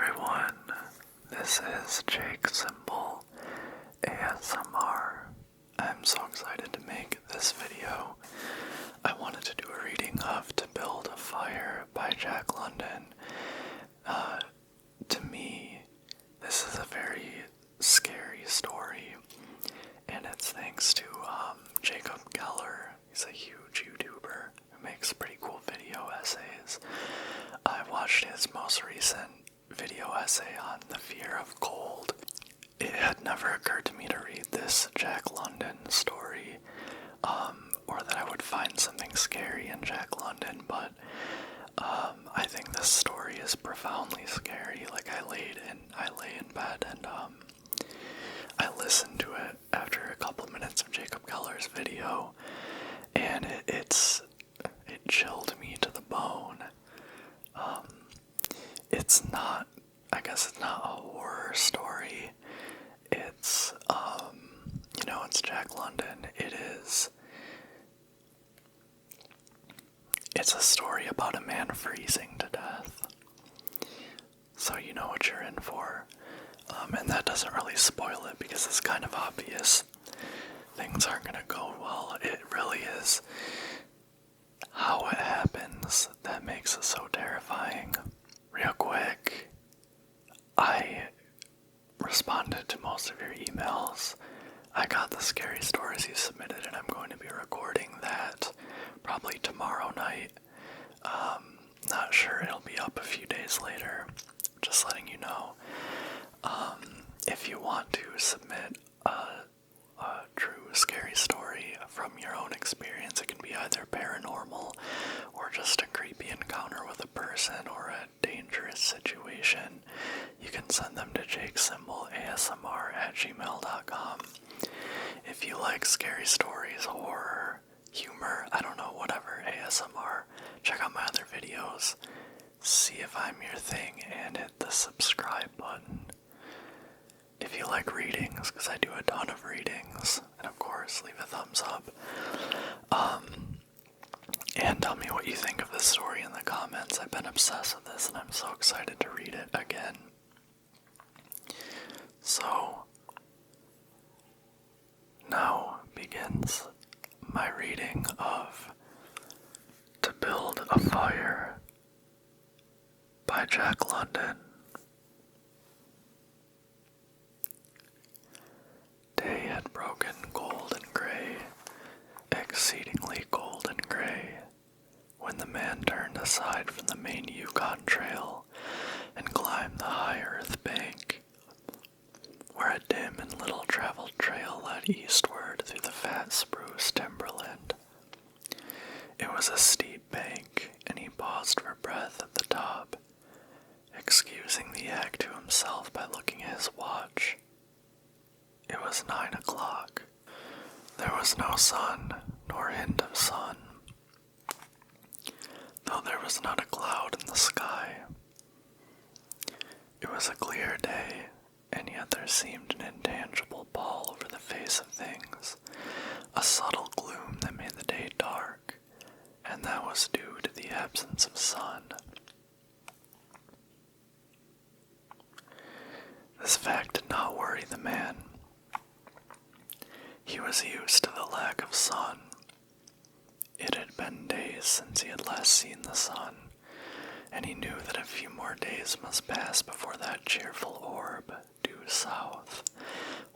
everyone, this is Jake Symbol ASMR. I'm so excited to make this video. I wanted to do a reading of To Build a Fire by Jack London. To me, this is a very scary story, and it's thanks to Jacob Geller. He's a huge YouTuber who makes pretty cool video essays. I watched his most recent video essay on the fear of cold. It had never occurred to me to read this Jack London story, or that I would find something scary in Jack London, but I think this story is profoundly scary. Like, I lay in bed and I listened to it after a couple minutes of Jacob Geller's video, and it chilled me to the bone. It's not a horror story. It's, it's Jack London. It's a story about a man freezing to death. So you know what you're in for. And that doesn't really spoil it because it's kind of obvious. Things aren't gonna go well. It really is how it happens that makes it so terrifying. Real quick, I responded to most of your emails. I got the scary stories you submitted, and I'm going to be recording that probably tomorrow night. Not sure it'll be up a few days later. Just letting you know. If you want to submit a true scary story from your own experience, it can be either paranormal or just a creepy encounter with a person or a dangerous situation. You can send them to jakesymbolasmr@gmail.com. If you like scary stories, horror, humor, I don't know, whatever, ASMR, check out my other videos, see if I'm your thing, and hit the subscribe button. If you like readings, because I do a ton of readings, and of course, leave a thumbs up. And tell me what you think of this story in the comments. I've been obsessed with this, and I'm so excited to read it again. So, now begins my reading of To Build a Fire by Jack London. Day had broken cold and gray, exceedingly cold and gray, when the man turned aside from the main Yukon trail and climbed the high earth bank, where a dim and little traveled trail led eastward through the fat spruce timberland. It was a steep bank, and he paused for breath at the top, excusing the act to himself by looking at his watch. It was 9 o'clock. There was no sun, nor hint of sun, though there was not a cloud in the sky. It was a clear day, and yet there seemed an intangible pall over the face of things, a subtle gloom that made the day dark, and that was due to the absence of sun. This fact did not worry the man. He was used to the lack of sun. It had been days since he had last seen the sun, and he knew that a few more days must pass before that cheerful orb, due south,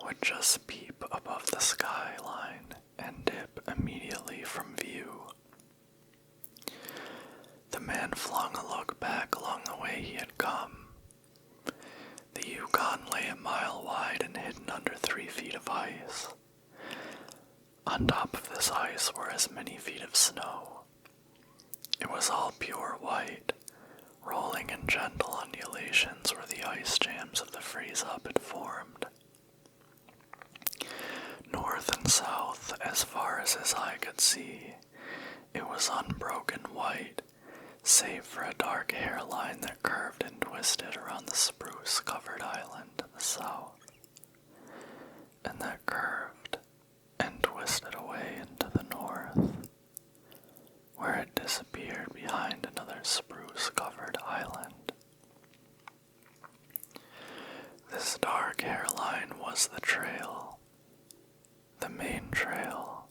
would just peep above the skyline and dip immediately from view. The man flung a look back along the way he had come. The Yukon lay a mile wide and hidden under 3 feet of ice. On top of this ice were as many feet of snow. It was all pure white, rolling in gentle undulations where the ice jams of the freeze-up had formed. North and south, as far as his eye could see, it was unbroken white, save for a dark hairline that curved and twisted around the spruce-covered island to the south, and that curved and twisted away into the north, where it disappeared behind another spruce-covered island. was the trail, the main trail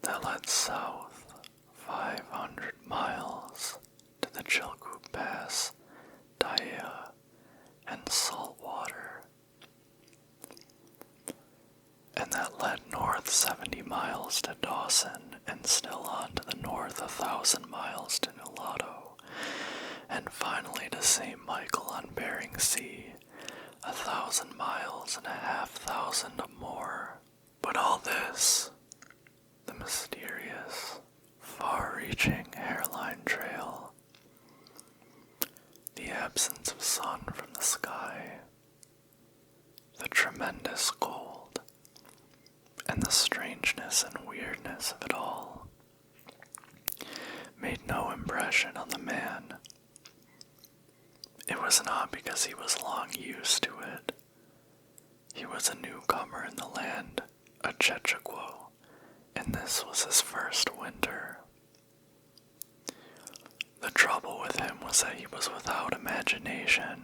that led south 500 miles to the Chilkoot Pass, Daya, and Saltwater, and that led north 70 miles to Dawson, and still on to the north 1,000 miles to Nulato, and finally to St. Michael on Bering Sea, 1,000 miles and 500 more. But all this, the mysterious, far-reaching hairline trail, the absence of sun from the sky, the tremendous cold, and the strangeness and weirdness of it all, made no impression on the man. It was not because he was long used to it. He was a newcomer in the land, a Chechaquo, and this was his first winter. The trouble with him was that he was without imagination.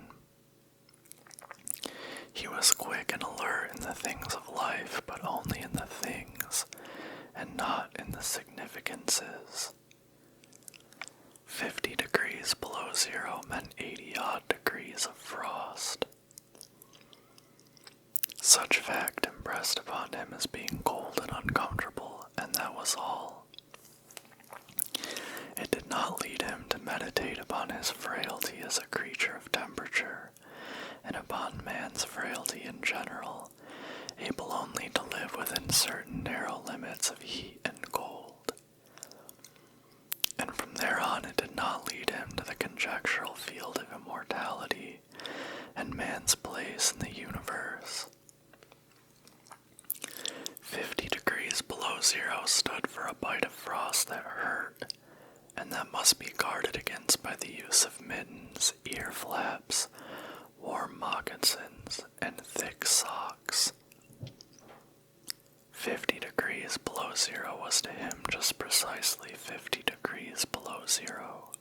He was quick and alert in the things of life, but only in the things, and not in the significances. 50 degrees below zero meant 80-odd degrees of frost. Such fact impressed upon him as being cold and uncomfortable, and that was all. It did not lead him to meditate upon his frailty as a creature of temperature, and upon man's frailty in general, able only to live within certain narrow limits of heat and cold. And from there on it did not lead him to the conjectural field of immortality and man's place in the universe. 50 degrees below zero stood for a bite of frost that hurt, and that must be guarded against by the use of mittens, ear flaps, warm moccasins, and thick socks. 50 degrees below zero was to him just precisely 50 degrees below zero.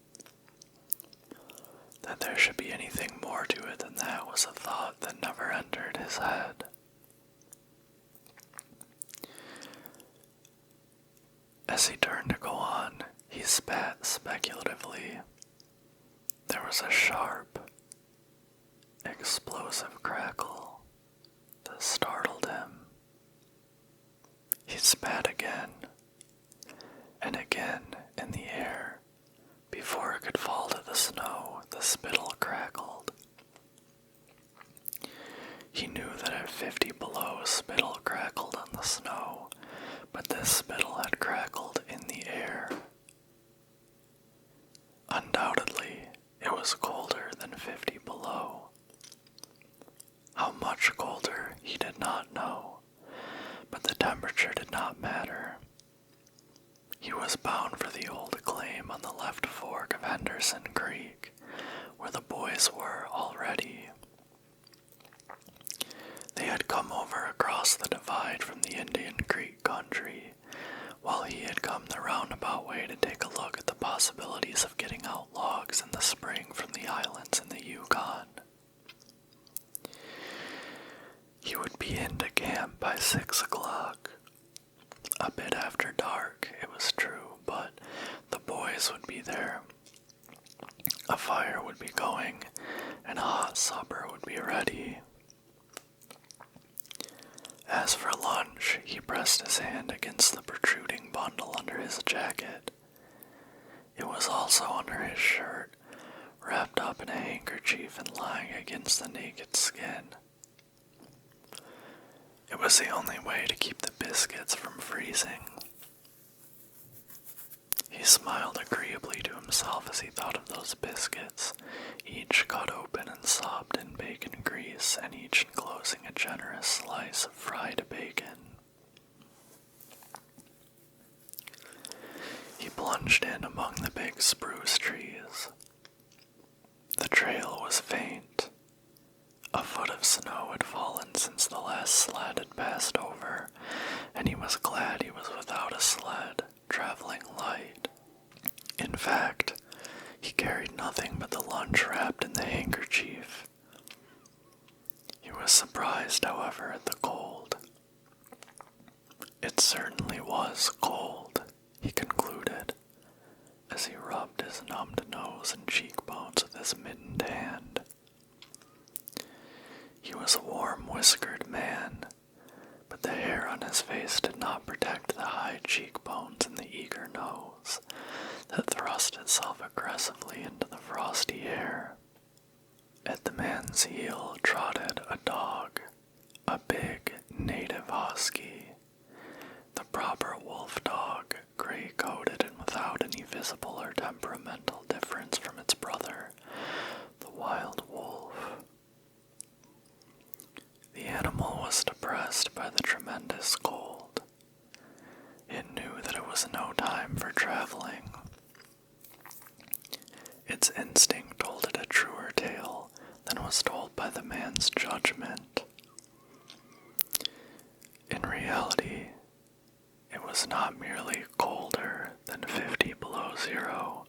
That there should be anything more to it than that was a thought that never entered his head. As he turned to go on, he spat speculatively. There was a sharp, explosive crackle that startled him. He spat again, and again in the air. Before it could fall to the snow, the spittle crackled. He knew that at 50 below, spittle crackled on the snow, but this spittle had crackled in the air. Undoubtedly, it was colder than 50 below. How much colder, he did not know, but the temperature did not matter. He was bound for the old claim on the left fork of Henderson Creek, where the boys were already. They had come over across the divide from the Indian Creek country, while he had come the roundabout way to take a look at the possibilities of getting out logs in the spring from the islands in the Yukon. He would be into camp by 6 o'clock. A bit after dark, it was true, but the boys would be there. A fire would be going, and a hot supper would be ready. As for lunch, he pressed his hand against the protruding bundle under his jacket. It was also under his shirt, wrapped up in a handkerchief and lying against the naked skin. It was the only way to keep the biscuits from freezing. He smiled agreeably to himself as he thought of those biscuits, each cut open and sopped in bacon grease, and each enclosing a generous slice of fried bacon. He plunged in among the big spruce trees. The trail was faint. A foot of snow had fallen since the last sled had passed over, and he was glad he was without a sled, traveling light. In fact, he carried nothing but the lunch wrapped in the handkerchief. He was surprised surprised, however, at the cold. It certainly was cold, he concluded, as he rubbed his numbed nose and cheekbones with his mittened hand. He was a warm, whiskered man, but the hair on his face did not protect the high cheekbones and the eager nose that thrust itself aggressively into the frosty air. At the man's heel trotted a dog, a big native husky, the proper wolf dog, gray-coated and without any visible or temperamental difference from its brother, the wild wolf. The animal was depressed by the tremendous cold. It knew that it was no time for traveling. Its instinct told it a truer tale than was told by the man's judgment. In reality, it was not merely colder than 50 below zero.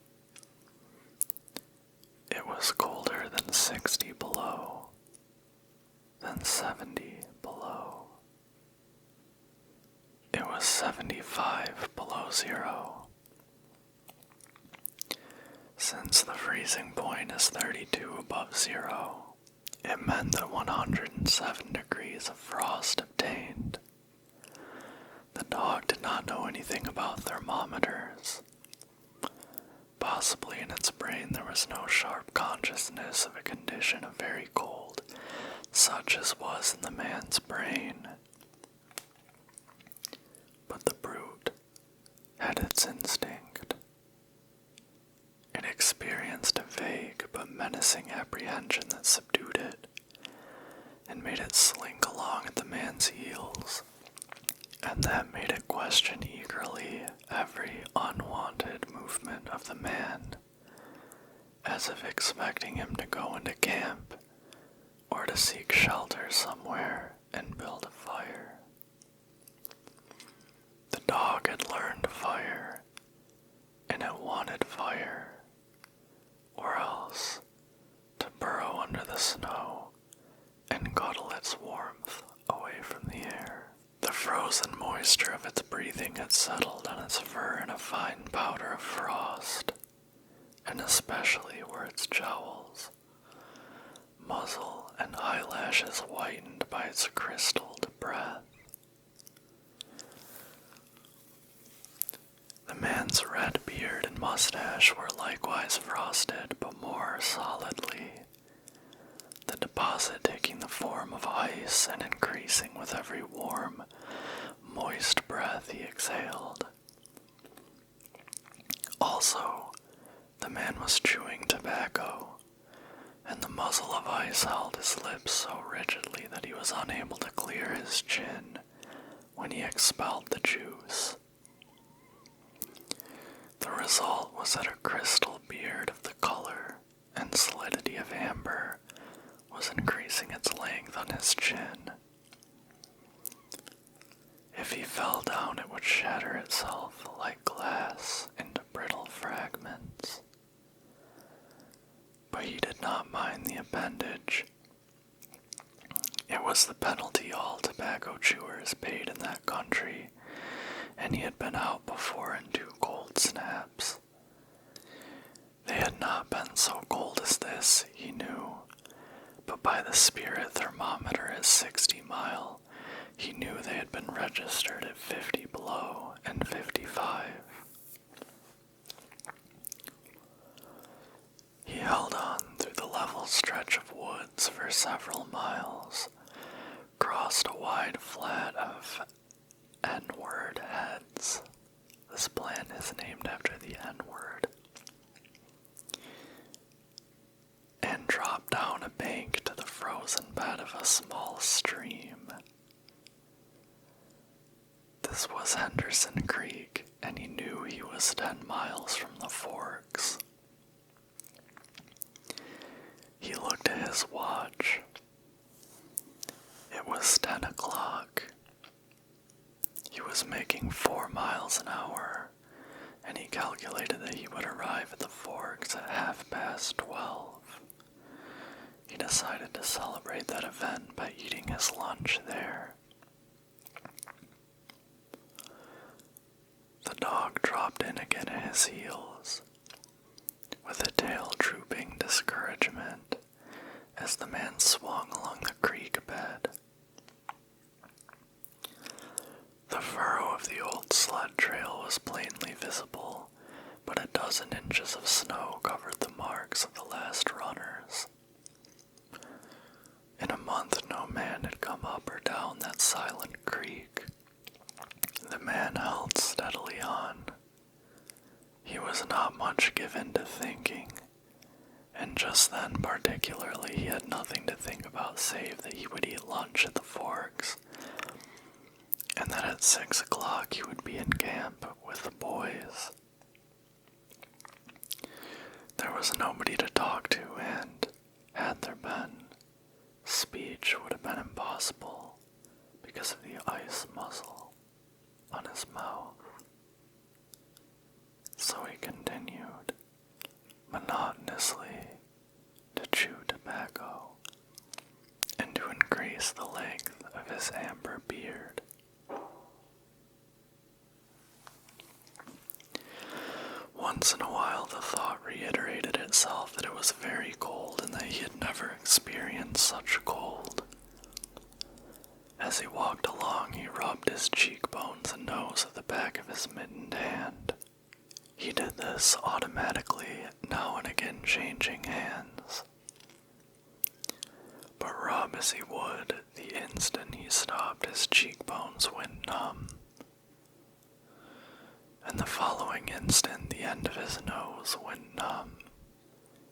It was colder than 60 below, than 70 below. It was 75 below zero. Since the freezing point is 32 above zero, it meant that 107 degrees of frost obtained. The dog did not know anything about thermometers. Possibly in its brain there was no sharp consciousness of a condition of very cold, such as was in the man's brain. But the brute had its instinct. It experienced a vague but menacing apprehension that subdued it, and made it slink along at the man's heels, and that made it question eagerly every unwanted movement of the man, as if expecting him to go into camp, or to seek shelter somewhere and build a fire. The dog had learned fire, and it wanted fire, or else to burrow under the snow and cuddle its warmth away from the air. The frozen moisture of its breathing had settled on its fur in a fine powder of frost, and especially were its jowls, muzzle, and eyelashes whitened by its crystalled breath. The man's red beard and mustache were likewise frosted, but more solidly, the deposit taking the form of ice and increasing with every warm, moist breath he exhaled. Also, the man was chewing tobacco, and the muzzle of ice held his lips so rigidly that he was unable to clear his chin when he expelled the juice. The result was that a crystal beard of the color and solidity of amber was increasing its length on his chin. If he fell down, it would shatter itself like glass into brittle fragments. But he did not mind the appendage. It was the penalty all tobacco chewers paid in that country, and he had been out before in 2 cold snaps. They had not been so cold as this, he knew, but by the spirit thermometer at 60 Mile, he knew they had been registered at 50 below and 55. He held on through the level stretch of woods for several miles, crossed a wide flat of N-word heads. This plant is named after the N-word. And dropped down a bank to the frozen bed of a small stream. This was Henderson Creek, and he knew he was 10 miles from the forks. He looked at his watch. It was 10 o'clock. He was making 4 miles an hour, and he calculated that he would arrive at the forks at 12:30. He decided to celebrate that event by eating his lunch there. The dog dropped in again at his heels, with a tail drooping discouragement as the man swung along the creek bed. The furrow of the old sled trail was plainly visible, but a dozen inches of snow covered the marks of the last runners. In a month, no man had come up or down that silent creek. The man held steadily on. He was not much given to thinking, and just then particularly he had nothing to think about save that he would eat lunch at the Forks, and that at 6 o'clock he would be in camp with the boys. There was nobody to talk to, and, had there been, speech would have been impossible because of the ice muzzle on his mouth. So he continued, monotonously, to chew tobacco, and to increase the length of his amber beard. Once in a while the thought reiterated itself that it was very cold and that he had never experienced such cold. As he walked along, he rubbed his cheekbones and nose at the back of his mittened hand. He did this automatically, now and again changing hands. But rub as he would, the instant he stopped, his cheekbones went numb. And the following instant, the end of his nose went numb.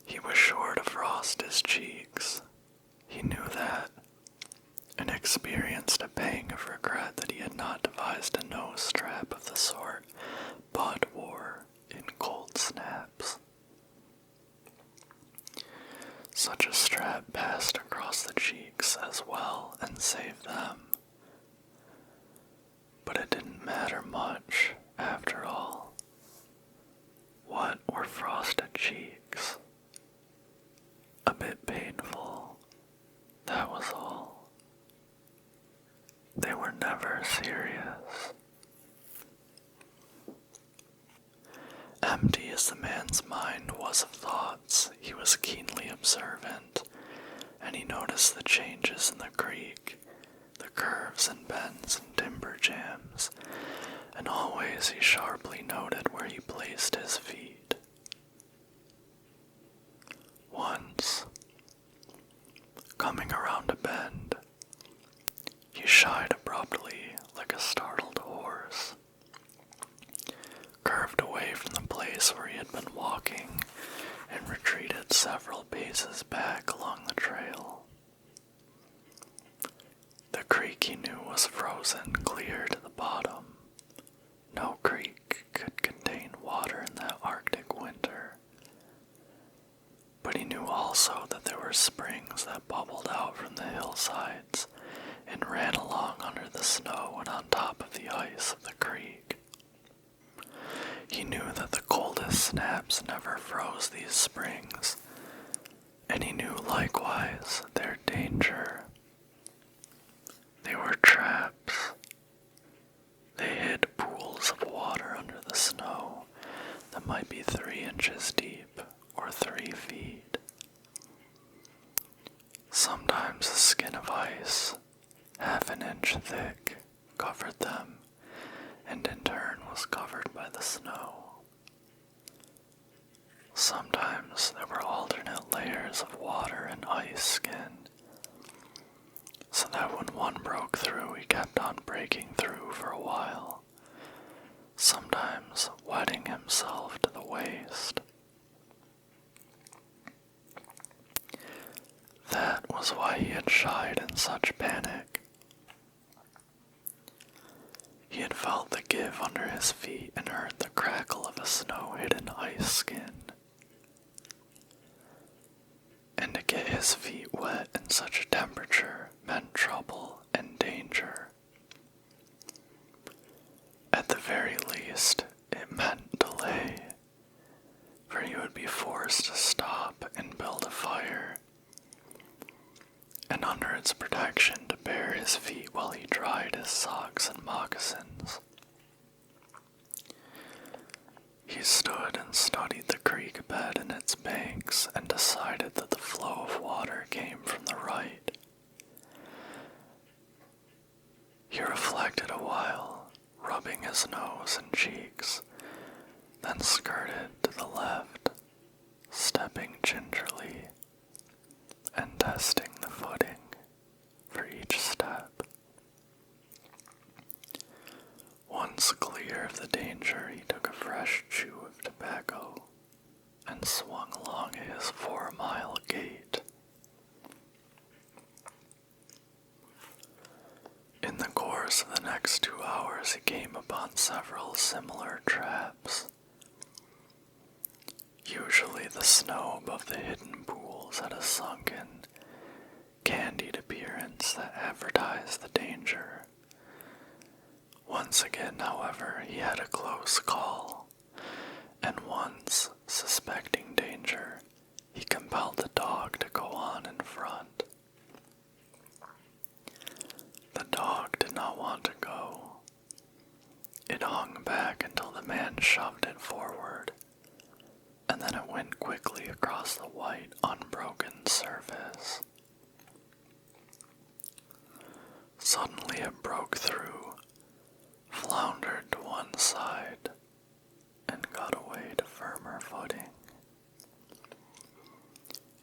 He was sure to frost his cheeks. He knew that, and experienced a pang of regret that he had not devised a nose strap of the sort Bud wore in cold snaps. Such a strap passed across the cheeks as well and saved them. But it didn't matter much, after all. What were frosted cheeks? A bit painful, that was all. They were never serious. Empty as the man's mind was of thoughts, he was keenly observant, and he noticed the changes in the creek, the curves and bends and timber jams, and always he sharply noted where he placed his feet. Once, coming around a bend, he shied abruptly like a startled horse, curved away from the place where he had been walking, and retreated several paces back along the trail. The creek he knew was frozen clear to the bottom. No creek could contain water in that Arctic winter. But he knew also that there were springs that bubbled out from the hillsides and ran along under the snow and on top of the ice of the creek. He knew that the coldest snaps never froze these springs, and he knew likewise their danger. They were traps. They hid pools of water under the snow that might be 3 inches deep or 3 feet. Sometimes a skin of ice, half an inch thick, covered them, and in turn was covered by the snow. Sometimes there were alternate layers of water and ice skin, so that when one broke through, he kept on breaking through for a while, sometimes wetting himself to the waist. That was why he had shied in such panic. He had felt the give under his feet and heard the crackle of a snow-hidden ice skin. And to get his feet wet in such a temperature meant trouble and danger. At the very least, it meant delay, for he would be forced to stop and build a fire, its protection to bare his feet while he dried his socks and moccasins. He stood and studied the creek bed and its banks and decided that the flow of water came from the right. He reflected a while, rubbing his nose and cheeks, then skirted to the left, stepping gingerly and testing the footing for each step. Once clear of the danger, he took a fresh chew of tobacco and swung along his 4-mile gait. In the course of the next 2 hours, he came upon several similar traps. Usually the snow above the hidden pools had a sunken, candied appearance that advertised the danger. Once again, however, he had a close call, and once, suspecting danger, he compelled the dog to go on in front. The dog did not want to go. It hung back until the man shoved it forward, and then it went quickly across the white, unbroken surface. Suddenly it broke through, floundered to one side, and got away to firmer footing.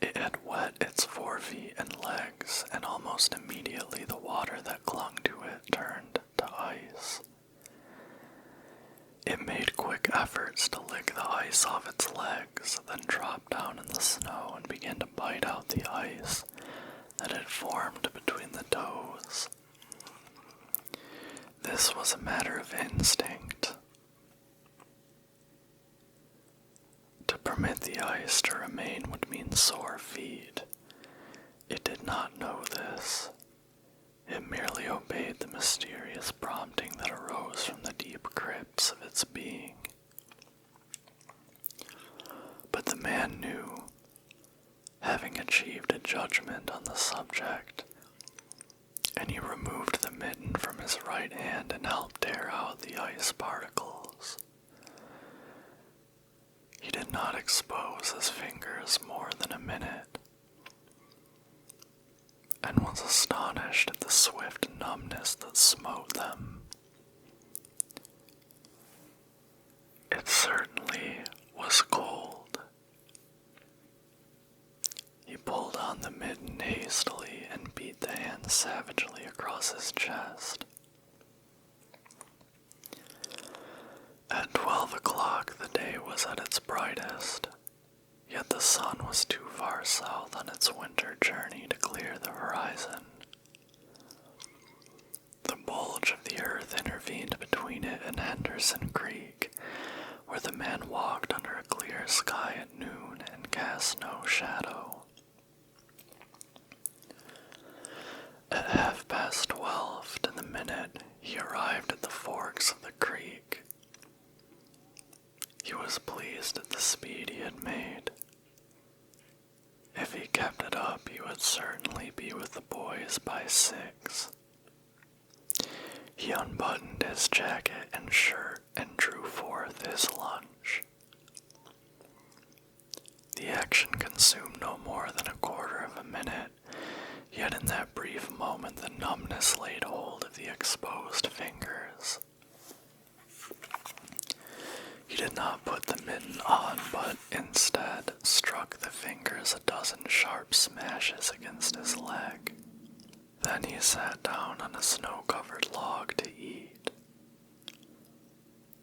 It had wet its forefeet and legs, and almost immediately the water that clung to it turned to ice. It made quick efforts to lick the ice off its legs, then dropped down in the snow and began to bite out the ice that had formed between the toes. This was a matter of instinct. To permit the ice to remain would mean sore feet. It did not know this. It merely obeyed the mysterious prompting that arose from the deep crypts of its being. But the man knew, having achieved a judgment on the subject, and he removed the mitten from his right hand and helped tear out the ice particles. He did not expose his fingers more than a minute, and was astonished at the swift numbness that smote them. It certainly was cold. He pulled on the mitten hastily and beat the hand savagely across his chest. At 12 o'clock the day was at its brightest, yet the sun was too far south on its winter journey to clear the horizon. The bulge of the earth intervened between it and Henderson Creek, where the man walked under a clear sky at noon and cast no shadow. At 12:30 to the minute, he arrived at the forks of the creek. He was pleased at the speed he had made. If he kept it up, he would certainly be with the boys by 6. He unbuttoned his jacket and shirt and drew forth his lunch. The action consumed no more than a quarter of a minute, yet in that brief moment the numbness laid hold of the exposed fingers. He did not put the mitten on, but instead struck the fingers a dozen sharp smashes against his leg. Then he sat down on a snow-covered log to eat.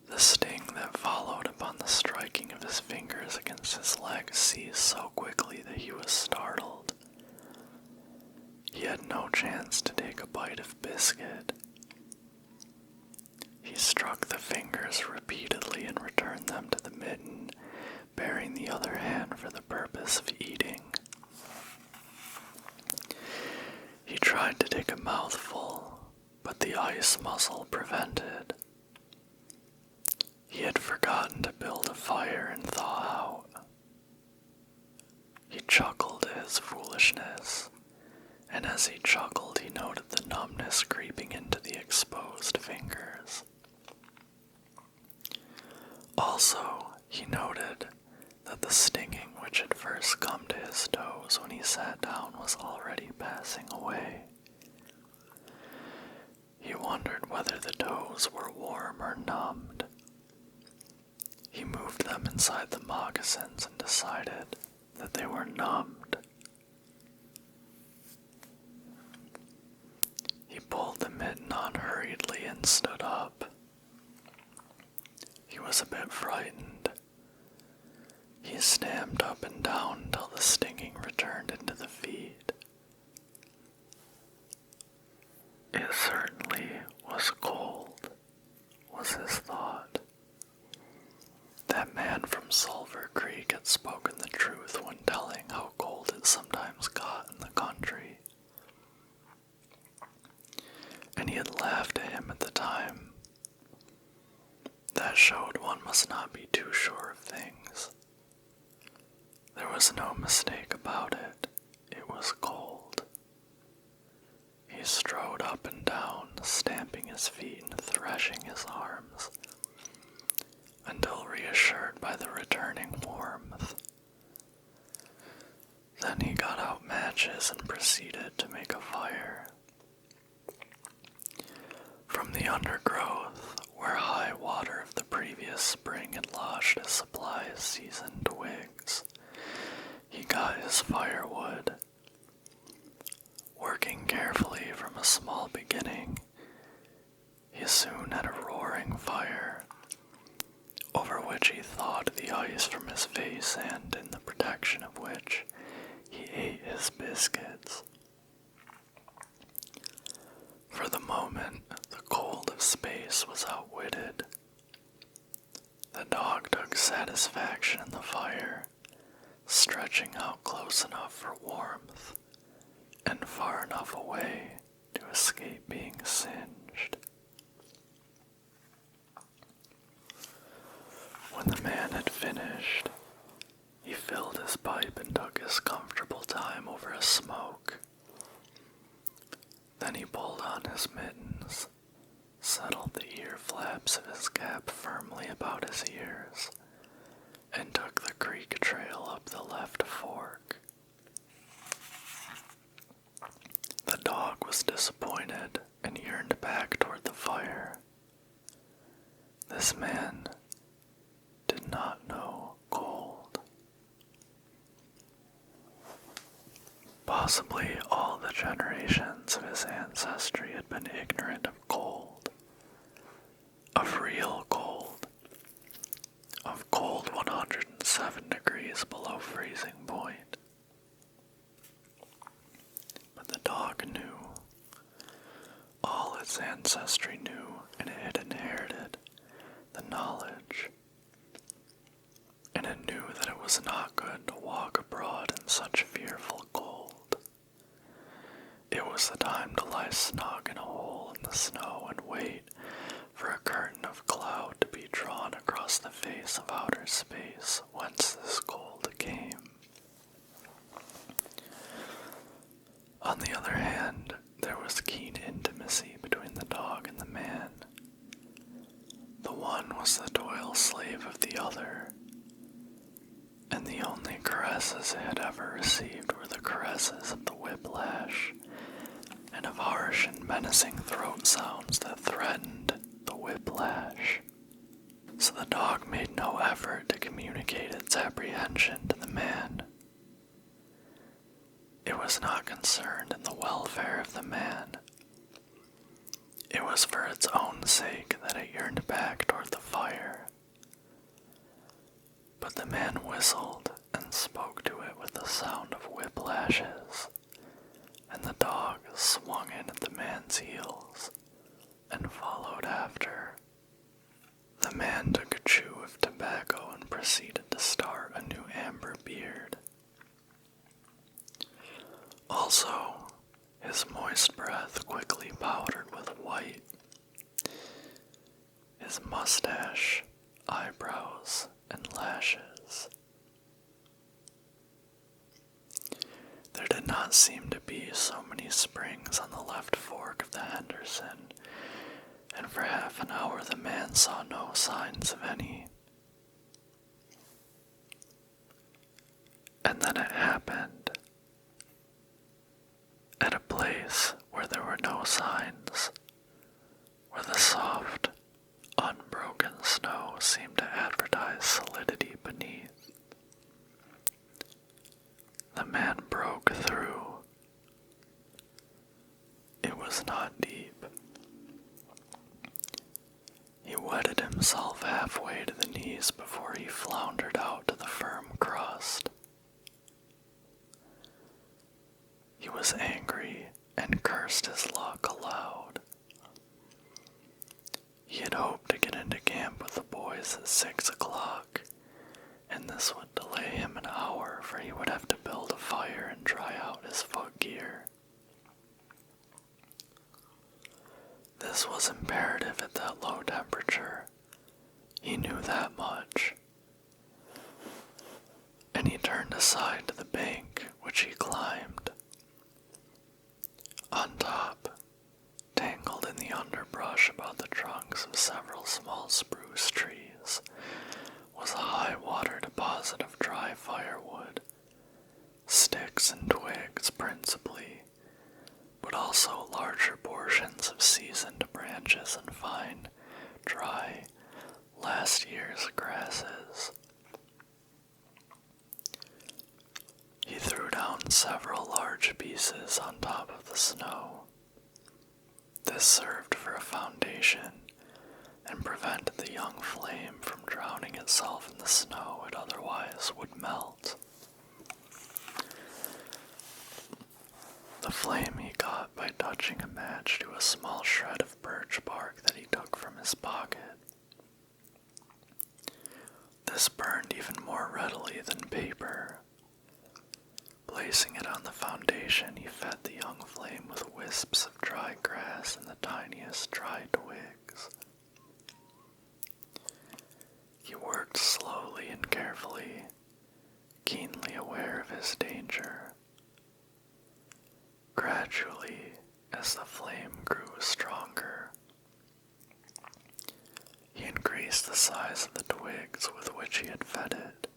The sting that followed upon the striking of his fingers against his leg ceased so quickly that he was startled. He had no chance to take a bite of biscuit. He struck the fingers repeatedly and returned them to the mitten, baring the other hand for the purpose of eating. He tried to take a mouthful, but the ice muscle prevented. He had forgotten to build a fire and thaw out. He chuckled at his foolishness, and as he chuckled, he noted the numbness creeping into the exposed fingers. Also, he noted that the stinging which had first come to his toes when he sat down was already passing away. He wondered whether the toes were warm or numbed. He moved them inside the moccasins and decided that they were numbed. He pulled the mitten on hurriedly and stood up. He was a bit frightened. He stamped up and down until the stinging returned into the feet. It certainly was cold, was his thought. That man from Sulphur Creek had spoken the truth when telling how cold it sometimes got in the country. And he had laughed at him at the time. That showed one must not be too sure of things. There was no mistake about it. It was cold. He strode up and down, stamping his feet and threshing his arms, until reassured by the returning warmth. Then he got out matches and proceeded to make a fire. From the undergrowth, where high water of the previous spring had lodged a supply of seasoned twigs, he got his firewood. Working carefully from a small beginning, he soon had a roaring fire, over which he thawed the ice from his face and in the protection of which he ate his biscuits. For the moment, the cold of space was outwitted. The dog took satisfaction in the fire, stretching out close enough for warmth and far enough away to escape being singed. When the man had finished, he filled his pipe and took his comfortable time over a smoke. Then he pulled on his mittens, settled the ear flaps of his cap firmly about his ears, and took the creek trail up the left fork. The dog was disappointed and yearned back toward the fire. This man did not know cold. Possibly all the generations of his ancestry had been ignorant of cold, of real cold, of cold 107 degrees below freezing point. But the dog knew. All its ancestry knew, and it had inherited the knowledge. And it knew that it was not good to walk abroad in such fearful cold. It was the time to lie snug in a hole in the snow and wait for a curtain of cloud to be drawn across the face of outer space whence this cold came. On the other hand, there was keen intimacy between the dog and the man. The one was the toil slave of the other, and the only caresses it had ever received were the caresses of the whiplash, and of harsh and menacing throat sounds that threatened the whiplash. So the dog made no effort to communicate its apprehension to the man. It was not concerned in the welfare of the man. It was for its own sake that it yearned back toward the fire. But the man whistled and spoke to it with the sound of whiplashes, and the dog swung in at the man's heels and followed after. The man took a chew of tobacco and proceeded to start a new amber beard. Also, his moist breath quickly powdered with white. His mustache, eyebrows, and lashes. There did not seem to be so many many springs on the left fork of the Henderson, and for half an hour the man saw no signs of any. And then it happened. At a place where there were no signs, where the soft, unbroken snow seemed to advertise solidity beneath, the man broke through. It was not deep. He wetted himself halfway to the knees before he floundered out to the firm crust. He was angry and cursed his luck aloud. He had hoped to get into camp with the boys at 6 o'clock, and this would delay him an hour, for he would have to build a fire and dry out his footgear. This was imperative at that low temperature. He knew that much. And he turned aside to the bank, which he climbed. On top, tangled in the underbrush about the trunks of several small spruce trees, was a high water deposit of dry firewood, sticks and twigs principally, but also larger portions of seasoned branches and fine, dry, last year's grasses. He threw down several large pieces on top of the snow. This served for a foundation and prevented the young flame from drowning itself in the snow it otherwise would melt. The flame he got by touching a match to a small shred of birch bark that he took from his pocket. This burned even more readily than paper. Placing it on the foundation, he fed the young flame with wisps of dry grass and the tiniest dry twigs. He worked slowly and carefully, keenly aware of his danger. Gradually, as the flame grew stronger, he increased the size of the twigs with which he had fed it.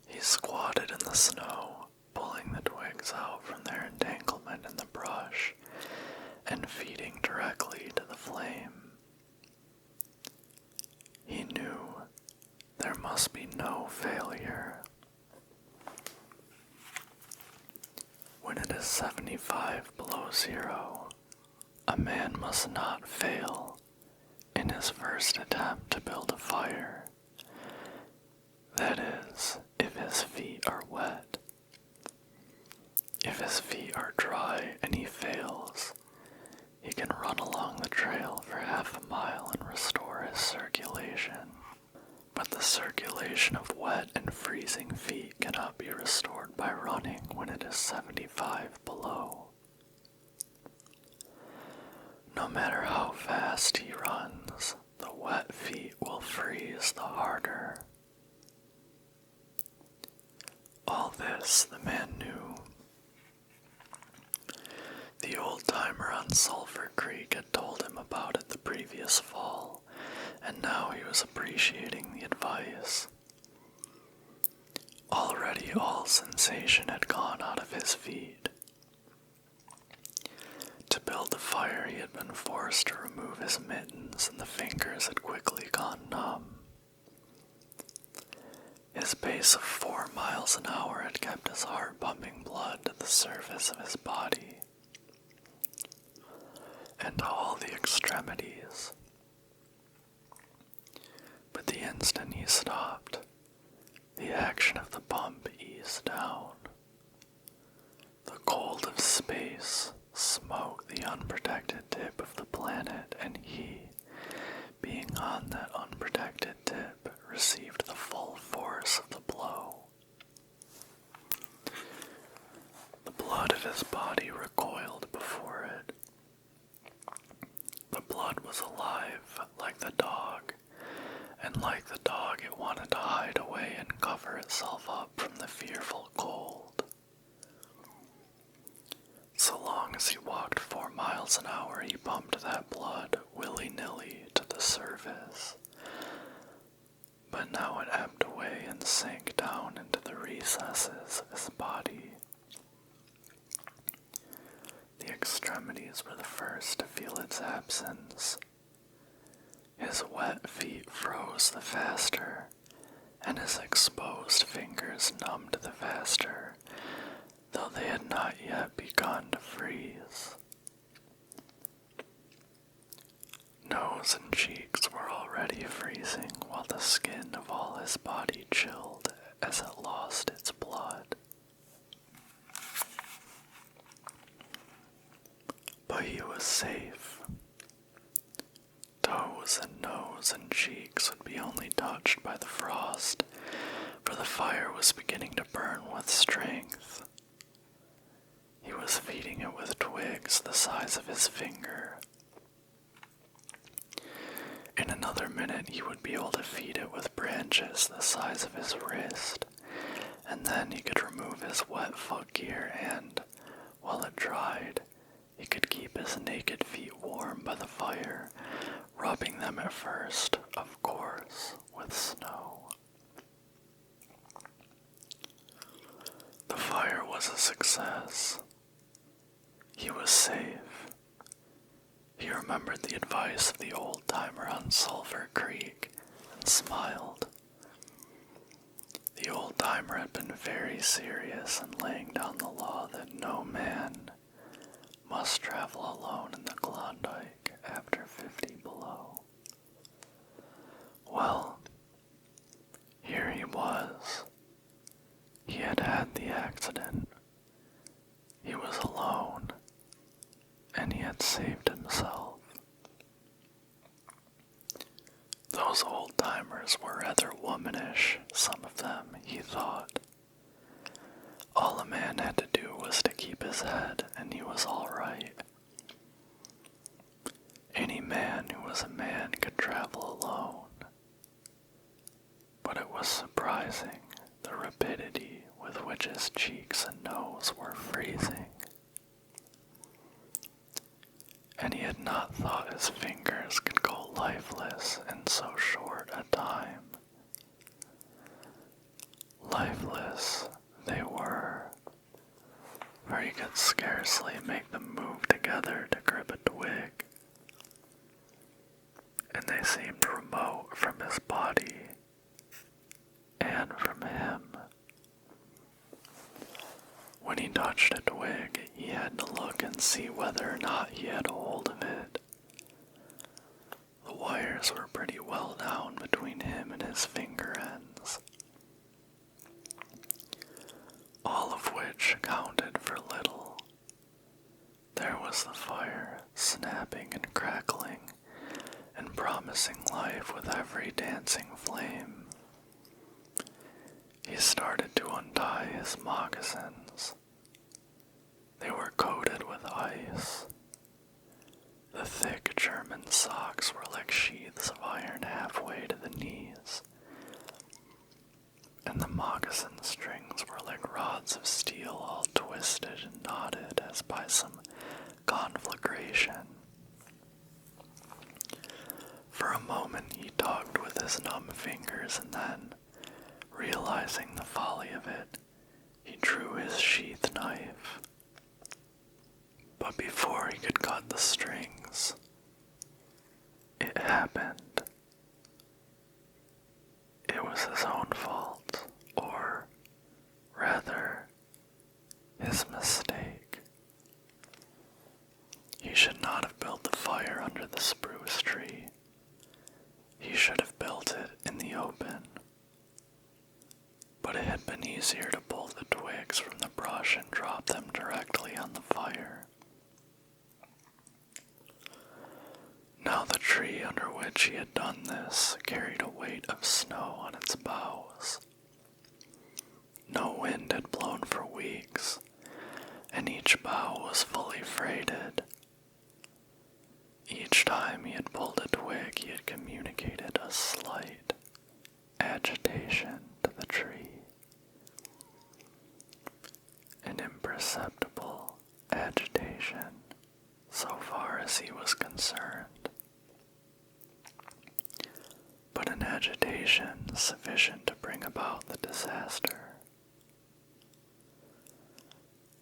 He squatted in the snow, pulling the twigs out from their entanglement in the brush and feeding directly to the flame. He knew there must be no failure. When it is 75 below zero, a man must not fail in his first attempt to build a fire. That is, if his feet are wet. If his feet are dry and he fails, he can run along the trail for half a mile and restore his circulation. But the circulation of wet and freezing feet cannot be restored by running when it is 75 below. No matter how fast he runs, the wet feet will freeze the harder. All this the man knew. The old-timer on Sulphur Creek had told him about it the previous fall, and now he was appreciating the advice. Already all sensation had gone out of his feet. To build the fire, he had been forced to remove his mittens, and the fingers had quickly gone numb. His pace of 4 miles an hour had kept his heart pumping blood to the surface of his body and to all the extremities. But the instant he stopped, the action of the pump eased down. The cold of space smote the unprotected tip of the planet, and he, being on that unprotected tip, received the full force of the blow. The blood of his body recoiled before it. The blood was alive, like the dog, and like the dog it wanted to hide away and cover itself up from the fearful cold. as he walked 4 miles an hour, he pumped that blood willy-nilly to the surface. But now it ebbed away and sank down into the recesses of his body. The extremities were the first to feel its absence. His wet feet froze the faster, and his exposed fingers numbed the faster, though they had not yet begun to freeze. Nose and cheeks were already freezing, while the skin of all his body chilled as it lost its blood. But he was safe. Toes and nose and cheeks would be only touched by the frost, for the fire was beginning to burn with strength. He was feeding it with twigs the size of his finger. In another minute he would be able to feed it with branches the size of his wrist, and then he could remove his wet footgear and, while it dried, he could keep his naked feet warm by the fire, rubbing them at first, of course, with snow. The fire was a success. He was safe. He remembered the advice of the old-timer on Sulphur Creek and smiled. The old-timer had been very serious in laying down the law that no man must travel alone in the Klondike after 50 below. Well, here he was. He had had the accident. He was alone, and he had saved himself. Those old-timers were rather womanish, some of them, he thought. All a man had to do was to keep his head, and he was all right. Any man who was a man could travel alone. But it was surprising, the rapidity with which his cheeks and nose were freezing. And he had not thought his fingers could go lifeless in so short a time. Lifeless they were, for he could scarcely make them move together to grip a twig, and they seemed remote from his body and from him. When he touched a twig, he had to look and see whether or not he had hold of it. The wires were pretty well down between him and his finger ends, all of which counted for little. There was the fire, snapping and crackling, and promising life with every dancing flame. He started to untie his moccasins. They were coated with ice. The thick German socks were like sheaths of iron halfway to the knees, and the moccasin strings were like rods of steel all twisted and knotted as by some conflagration. For a moment he tugged with his numb fingers, and then, realizing the folly of it, he drew his sheath knife. But before he could cut the strings, it happened. It was his own fault, or, rather, his mistake. He should not have built the fire under the spruce tree. He should have built it in the open. But it had been easier to pull the twigs from the brush and drop them directly on the fire. Now the tree under which he had done this carried a weight of snow on its boughs. No wind had blown for weeks, and each bough was fully freighted. Each time he had pulled a twig, he had communicated a slight agitation to the tree. An imperceptible agitation. agitation, so far as he was concerned, but an agitation sufficient to bring about the disaster.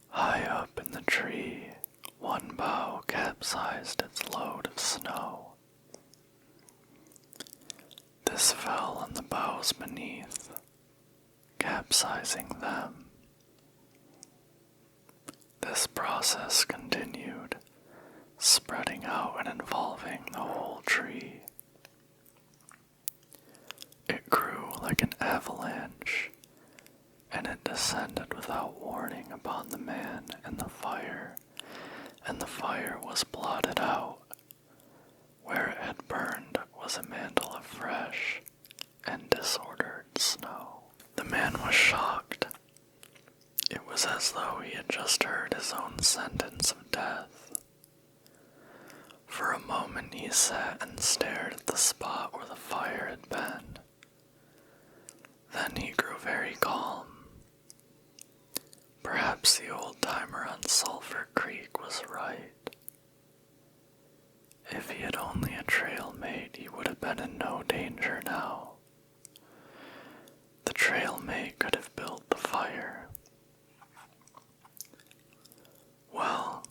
High up in the tree, one bough capsized its load of snow. This fell on the boughs beneath, capsizing them. This process continued, spreading out and involving the whole tree. It grew like an avalanche, and it descended without warning upon the man and the fire was blotted out. Where it had burned was a mantle of fresh and disordered snow. The man was shocked. It was as though he had just heard his own sentence of death. For a moment he sat and stared at the spot where the fire had been. Then he grew very calm. Perhaps the old-timer on Sulphur Creek was right. If he had only a trail mate, he would have been in no danger now. The trail mate could have built the fire. Well,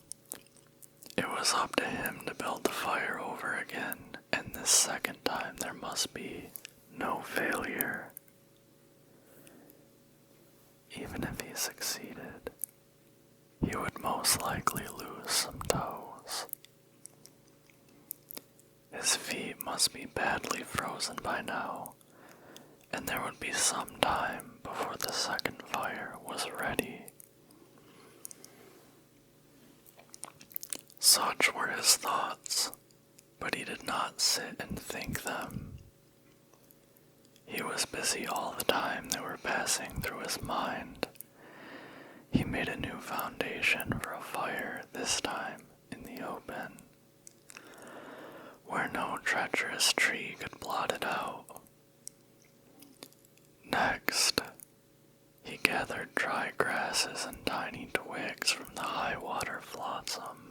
it was up to him to build the fire over again, and this second time there must be no failure. Even if he succeeded, he would most likely lose some toes. His feet must be badly frozen by now, and there would be some time before the second fire was ready. Such were his thoughts, but he did not sit and think them. He was busy all the time they were passing through his mind. He made a new foundation for a fire, this time in the open, where no treacherous tree could blot it out. Next, he gathered dry grasses and tiny twigs from the high water flotsam.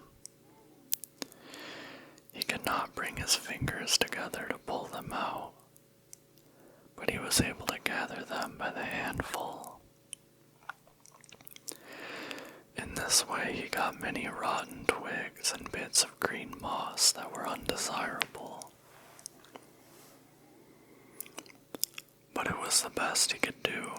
He could not bring his fingers together to pull them out, but he was able to gather them by the handful. In this way he got many rotten twigs and bits of green moss that were undesirable. But it was the best he could do.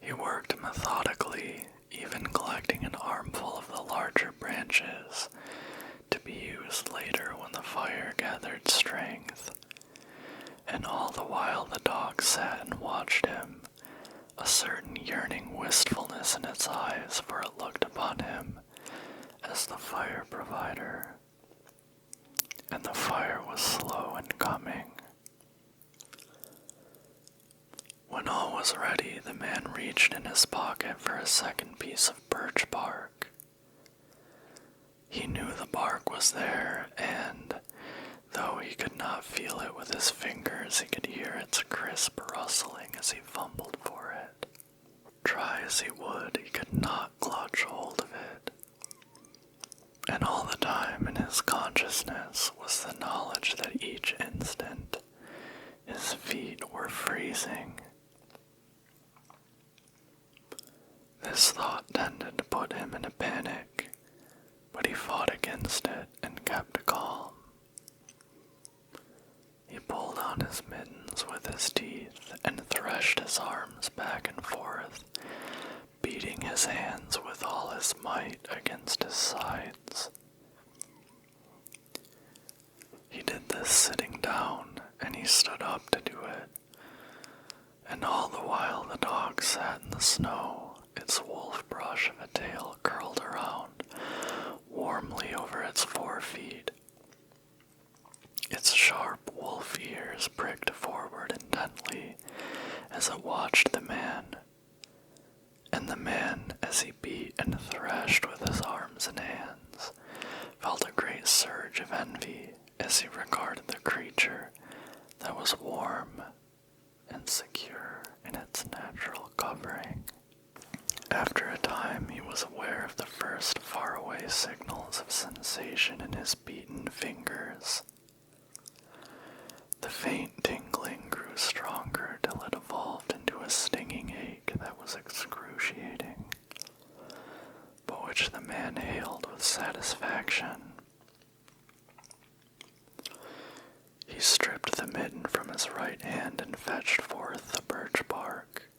He worked methodically, even collecting an armful of the larger branches to be used later when the fire gathered strength. And all the while the dog sat and watched him, a certain yearning wistfulness in its eyes, for it looked upon him as the fire provider. And the fire was slow in coming. When all was ready, the man reached in his pocket for a second piece of birch bark. He knew the bark was there, and though he could not feel it with his fingers, he could hear its crisp rustling as he fumbled for it. Try as he would, he could not clutch hold of it. And all the time in his consciousness was the knowledge that each instant his feet were freezing. This thought tended to put him in a panic, but he fought against it and kept calm. He pulled on his mittens with his teeth and threshed his arms back and forth, beating his hands with all his might against his sides. He did this sitting down, and he stood up to do it, and all the while the dog sat in the snow, its wolf brush of a tail curled around warmly over its forefeet. Its sharp wolf ears pricked forward intently as it watched the man, and the man, as he beat and thrashed with his arms and hands, felt a great surge of envy as he regarded the creature that was warm and secure in its natural covering. After a time he was was aware of the first faraway signals of sensation in his beaten fingers. The faint tingling grew stronger till it evolved into a stinging ache that was excruciating, but which the man hailed with satisfaction. He stripped the mitten from his right hand and fetched forth the birch bark.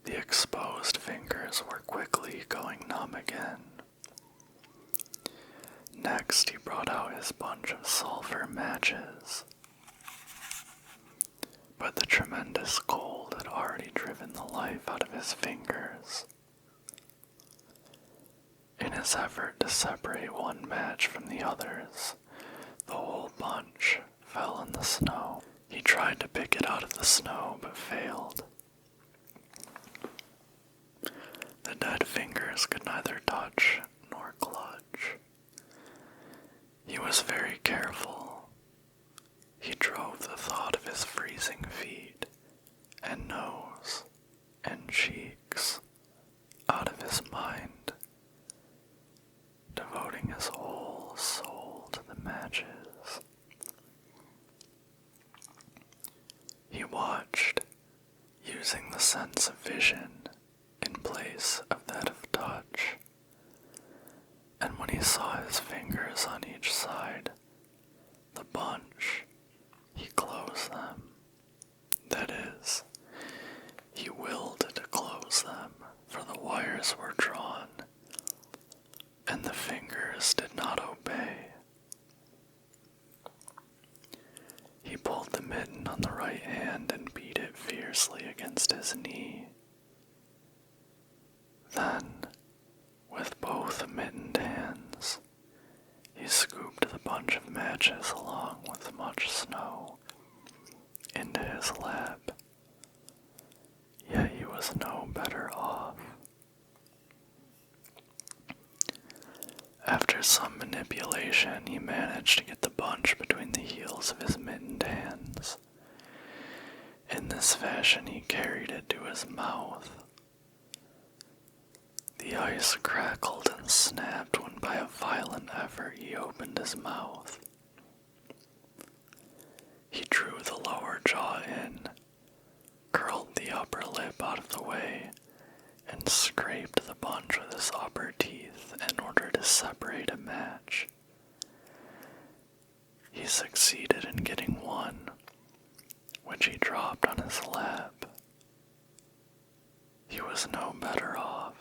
The exposed fingers were quickly going numb again. Next, he brought out his bunch of sulfur matches. But the tremendous cold had already driven the life out of his fingers. In his effort to separate one match from the others, the whole bunch fell in the snow. He tried to pick it out of the snow, but failed. The dead fingers could neither touch nor clutch. He was very careful. He drove the thought of his freezing feet and nose and cheeks out of his mind, devoting his whole soul to the matches. He watched, using the sense of vision in place of that of touch, and when he saw his fingers on each side, the bunch, he closed them. That is, he willed to close them, for the wires were drawn, and the fingers did not obey. He pulled the mitten on the right hand and beat it fiercely against his knee. Then, with both mittened hands, he scooped the bunch of matches along with much snow into his lap. Yet he was no better off. After some manipulation, he managed to get the bunch between the heels of his mittened hands. In this fashion, he carried it to his mouth. The ice crackled and snapped when by a violent effort he opened his mouth. He drew the lower jaw in, curled the upper lip out of the way, and scraped the bunch with his upper teeth in order to separate a match. He succeeded in getting one, which he dropped on his lap. He was no better off.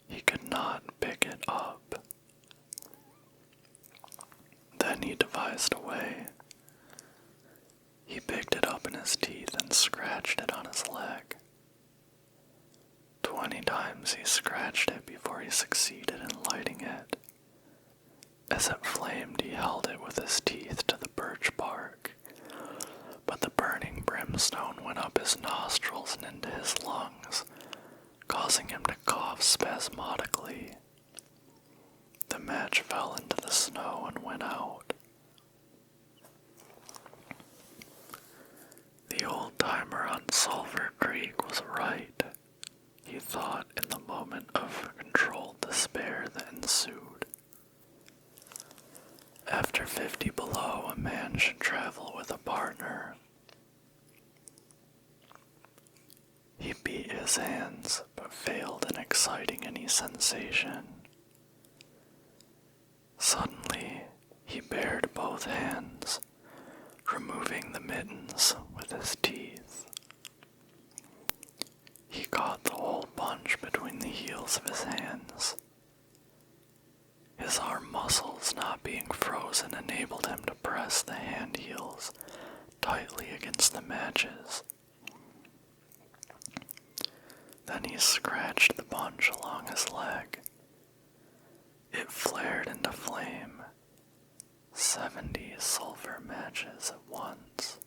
He could not pick it up. Then he devised a way. He picked it up in his teeth and scratched it on his leg. 20 times he scratched it before he succeeded in lighting it. As it flamed, he held it with his teeth to the birch bark, but the burning brimstone went up his nostrils and into his lungs, causing him to cough spasmodically. The match fell into the snow and went out. The old-timer on Sulphur Creek was right, he thought in the moment of controlled despair that ensued. After 50 below, a man should travel with a partner. He beat his hands, but failed in exciting any sensation. Suddenly, he bared both hands, removing the mittens with his teeth. He caught the whole bunch between the heels of his hands. His arm muscles not being frozen enabled him to press the hand heels tightly against the matches. Then he scratched the bunch along his leg. It flared into flame, 70 sulfur matches at once.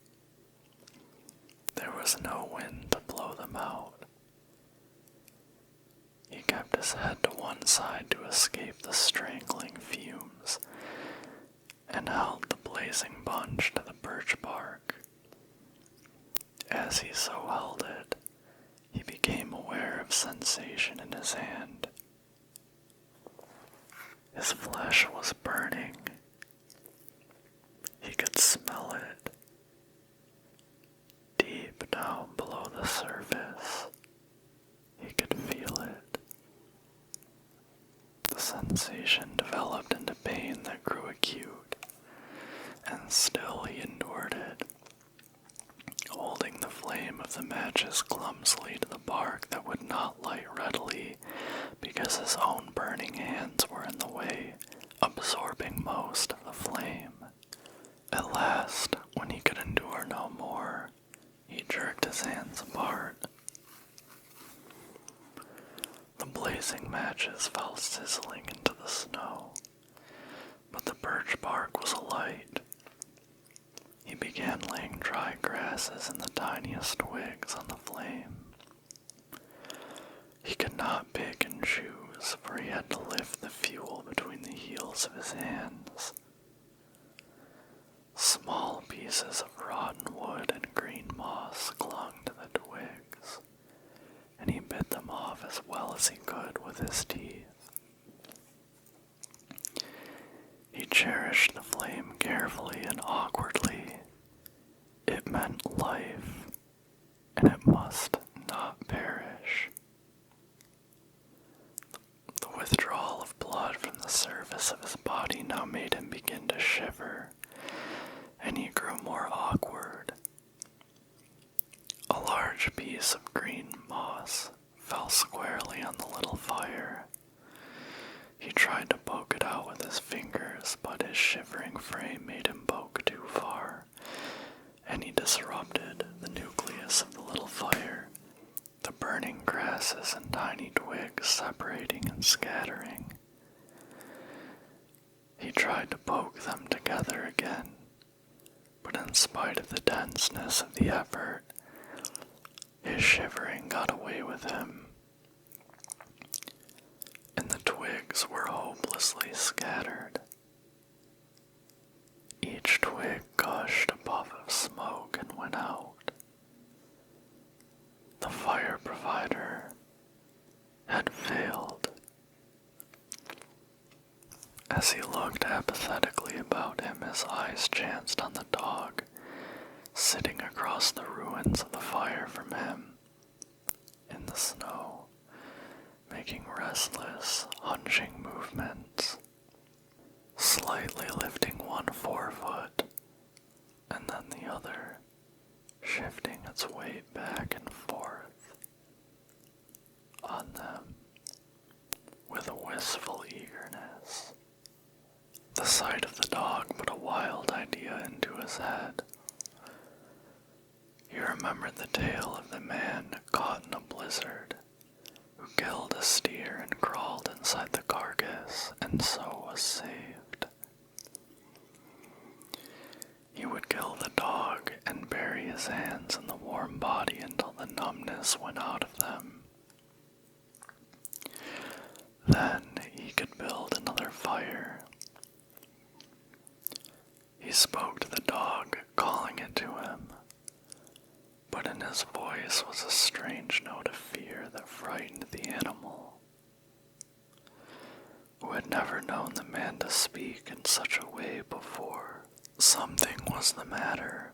There was no wind to blow them out. He kept his head to one side to escape the strangling fumes, and held the blazing bunch to the birch bark. As he so held it, he became aware of of sensation in his hand. His flesh was burning. He could smell it. Deep down below the surface, he could feel it. The sensation developed into pain that grew acute, and still he endured it, holding the flame of the matches clumsily to the bark that would not light readily because his own burning hands were in the way, absorbing most of the flame. At last, when he could endure no more, he jerked his hands apart. The blazing matches fell sizzling into the snow, but the birch bark was alight. He began laying dry grasses and the tiniest twigs on the flame. He could not pick and choose, for he had to lift the fuel between the heels of his hands. Small pieces of rotten wood and green moss clung to the twigs, and he bit them off as well as he could with his teeth. He cherished the flame carefully and awkwardly. It meant life, and it must not perish. The withdrawal of blood from the surface of his body now made him begin to shiver, and he grew more awkward. A large piece of green moss fell squarely on the little fire. He tried to poke it out with his fingers, but his shivering frame made him poke too far, and he disrupted the nucleus of the little fire, the burning grasses and tiny twigs separating and scattering. He tried to poke them together again, but in spite of the denseness of the effort, his shivering got away with him, and the twigs were hopelessly scattered. Each twig gushed a puff of smoke and went out. The fire provider had failed. As he looked apathetically about him, his eyes chanced on the dog, sitting across the ruins of the fire from him, in the snow, making restless, hunching movements, slightly lifting one forefoot, and then the other, shifting its weight back and forth on them with a wistful eagerness. The sight of the dog put a wild idea into his head. He remembered the tale of the man caught in a blizzard, who killed a steer and crawled inside the carcass, and so was saved. He would kill the dog and bury his hands in the warm body until the numbness went out of them. Then he could build another fire. He spoke to the dog, calling it to him, but in his voice was a strange note of fear that frightened the animal, who had never known the man to speak in such a way before. Something was the matter,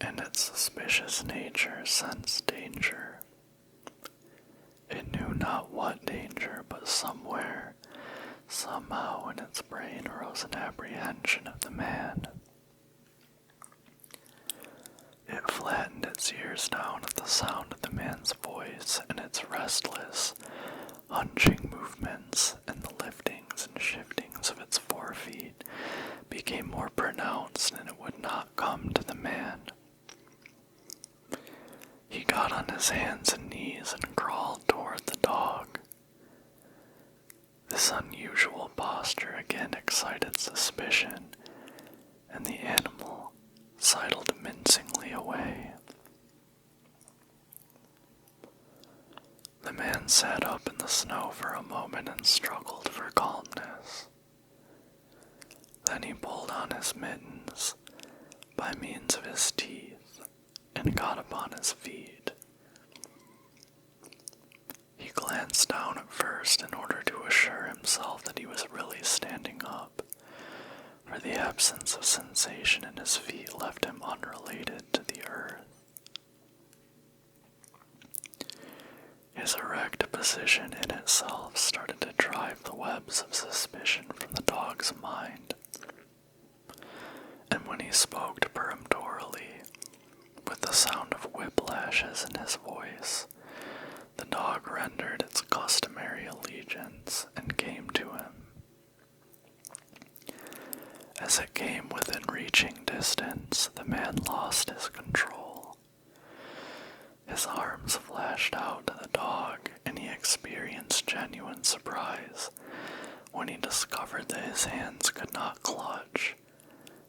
and its suspicious nature sensed danger. It knew not what danger, but somewhere, somehow in its brain arose an apprehension of the man. It flattened its ears down at the sound of the man's voice, and its restless, hunching movements and the liftings and shiftings of its forefeet became more pronounced, and it would not come to the man. He got on his hands and knees and crawled toward the dog. This unusual posture again excited suspicion, and the animal sidled mincingly away. The man sat up in the snow for a moment and struggled for calmness. Then he pulled on his mittens by means of his teeth and got upon his feet. down at first in order to assure himself that he was really standing up, for the absence of sensation in his feet left him unrelated to the earth. His erect position in itself started to drive the webs of suspicion from the dog's mind, and when he spoke peremptorily, with the sound of whiplashes in his voice, the dog rendered its customary allegiance and came to him. As it came within reaching distance, the man lost his control. His arms flashed out to the dog, and he experienced genuine surprise when he discovered that his hands could not clutch,